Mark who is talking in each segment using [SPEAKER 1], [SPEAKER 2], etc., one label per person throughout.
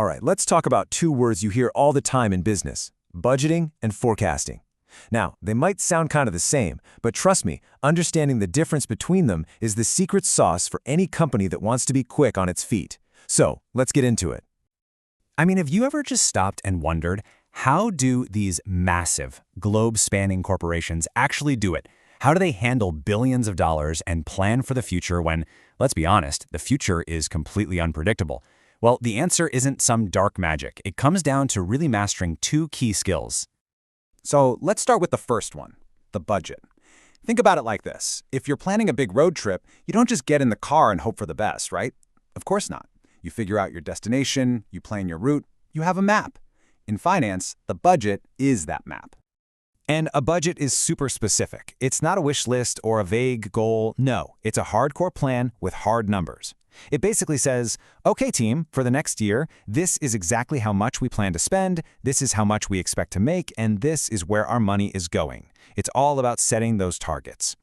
[SPEAKER 1] All right, let's talk about two words you hear all the time in business: budgeting and forecasting. Now, they might sound kind of the same, but trust me, understanding the difference between them is the secret sauce for any company that wants to be quick on its feet. So, let's get into it.
[SPEAKER 2] I mean, have you ever just stopped and wondered, how do these massive, globe-spanning corporations actually do it? How do they handle billions of dollars and plan for the future when, let's be honest, the future is completely unpredictable? Well, the answer isn't some dark magic. It comes down to really mastering two key skills.
[SPEAKER 3] So let's start with the first one, the budget. Think about it like this. If you're planning a big road trip, you don't just get in the car and hope for the best, right? Of course not. You figure out your destination, you plan your route, you have a map. In finance, the budget is that map.
[SPEAKER 1] And a budget is super specific. It's not a wish list or a vague goal. No, it's a hardcore plan with hard numbers. It basically says, okay, team, for the next year, this is exactly how much we plan to spend, this is how much we expect to make, and this is where our money is going. It's all about setting those targets.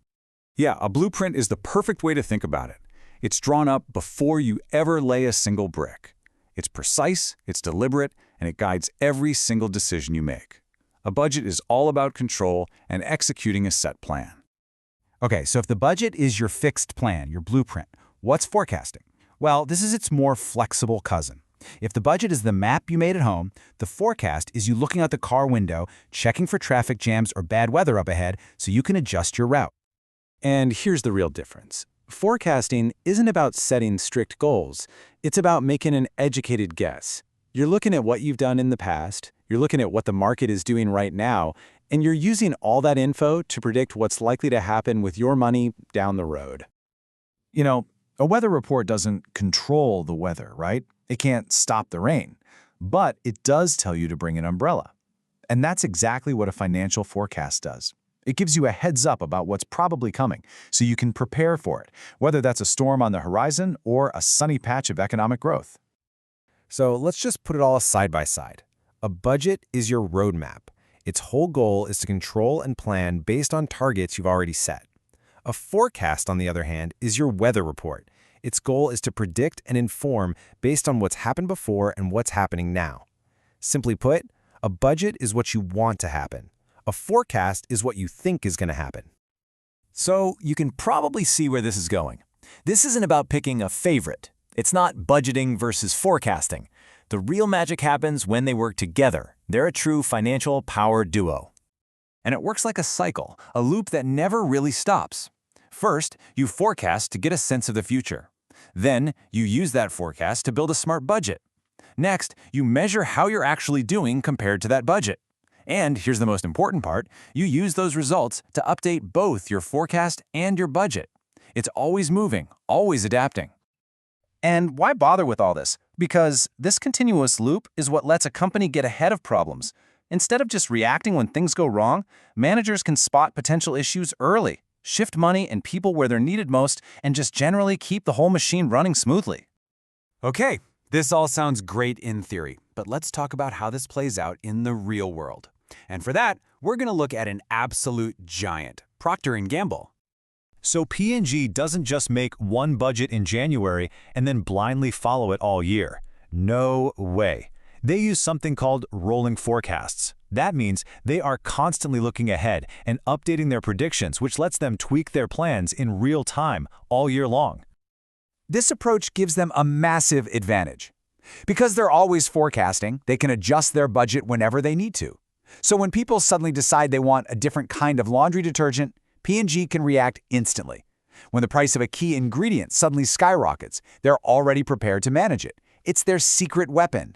[SPEAKER 4] Yeah, a blueprint is the perfect way to think about it. It's drawn up before you ever lay a single brick. It's precise, it's deliberate, and it guides every single decision you make. A budget is all about control and executing a set plan.
[SPEAKER 3] Okay, so if the budget is your fixed plan, your blueprint, what's forecasting? Well, this is its more flexible cousin. If the budget is the map you made at home, the forecast is you looking out the car window, checking for traffic jams or bad weather up ahead so you can adjust your route.
[SPEAKER 1] And here's the real difference. Forecasting isn't about setting strict goals. It's about making an educated guess. You're looking at what you've done in the past, you're looking at what the market is doing right now, and you're using all that info to predict what's likely to happen with your money down the road.
[SPEAKER 5] You know, a weather report doesn't control the weather, right? It can't stop the rain, but it does tell you to bring an umbrella. And that's exactly what a financial forecast does. It gives you a heads up about what's probably coming, so you can prepare for it, whether that's a storm on the horizon or a sunny patch of economic growth.
[SPEAKER 1] So let's just put it all side by side. A budget is your roadmap. Its whole goal is to control and plan based on targets you've already set. A forecast, on the other hand, is your weather report. Its goal is to predict and inform based on what's happened before and what's happening now. Simply put, a budget is what you want to happen. A forecast is what you think is going to happen.
[SPEAKER 2] So you can probably see where this is going. This isn't about picking a favorite. It's not budgeting versus forecasting. The real magic happens when they work together. They're a true financial power duo. And it works like a cycle, a loop that never really stops. First, you forecast to get a sense of the future. Then, you use that forecast to build a smart budget. Next, you measure how you're actually doing compared to that budget. And here's the most important part, you use those results to update both your forecast and your budget. It's always moving, always adapting.
[SPEAKER 3] And why bother with all this? Because this continuous loop is what lets a company get ahead of problems. Instead of just reacting when things go wrong, managers can spot potential issues early, shift money and people where they're needed most, and just generally keep the whole machine running smoothly.
[SPEAKER 2] Okay, this all sounds great in theory, but let's talk about how this plays out in the real world. And for that, we're going to look at an absolute giant, Procter Gamble.
[SPEAKER 6] So P&G doesn't just make one budget in January and then blindly follow it all year. No way. They use something called rolling forecasts. That means they are constantly looking ahead and updating their predictions, which lets them tweak their plans in real time all year long.
[SPEAKER 3] This approach gives them a massive advantage. Because they're always forecasting, they can adjust their budget whenever they need to. So when people suddenly decide they want a different kind of laundry detergent, P&G can react instantly. When the price of a key ingredient suddenly skyrockets, they're already prepared to manage it. It's their secret weapon.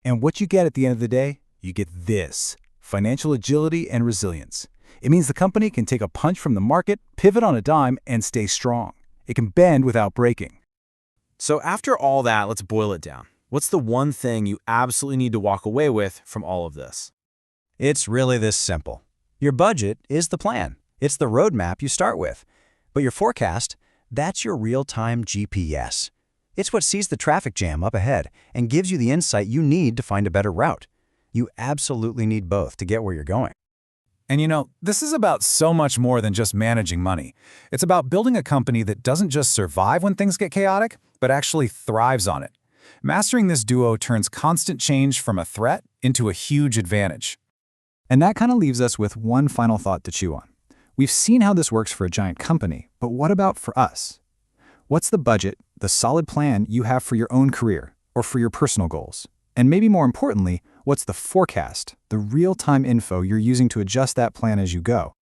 [SPEAKER 5] And what you get at the end of the day, you get this: financial agility and resilience. It means the company can take a punch from the market, pivot on a dime, and stay strong. It can bend without breaking.
[SPEAKER 1] So after all that, let's boil it down. What's the one thing you absolutely need to walk away with from all of this?
[SPEAKER 2] It's really this simple. Your budget is the plan. It's the roadmap you start with. But your forecast, that's your real-time GPS. It's what sees the traffic jam up ahead and gives you the insight you need to find a better route. You absolutely need both to get where you're going.
[SPEAKER 5] And you know, this is about so much more than just managing money. It's about building a company that doesn't just survive when things get chaotic, but actually thrives on it. Mastering this duo turns constant change from a threat into a huge advantage.
[SPEAKER 3] And that kind of leaves us with one final thought to chew on. We've seen how this works for a giant company, but what about for us? What's the budget, the solid plan you have for your own career or for your personal goals? And maybe more importantly, what's the forecast, the real-time info you're using to adjust that plan as you go?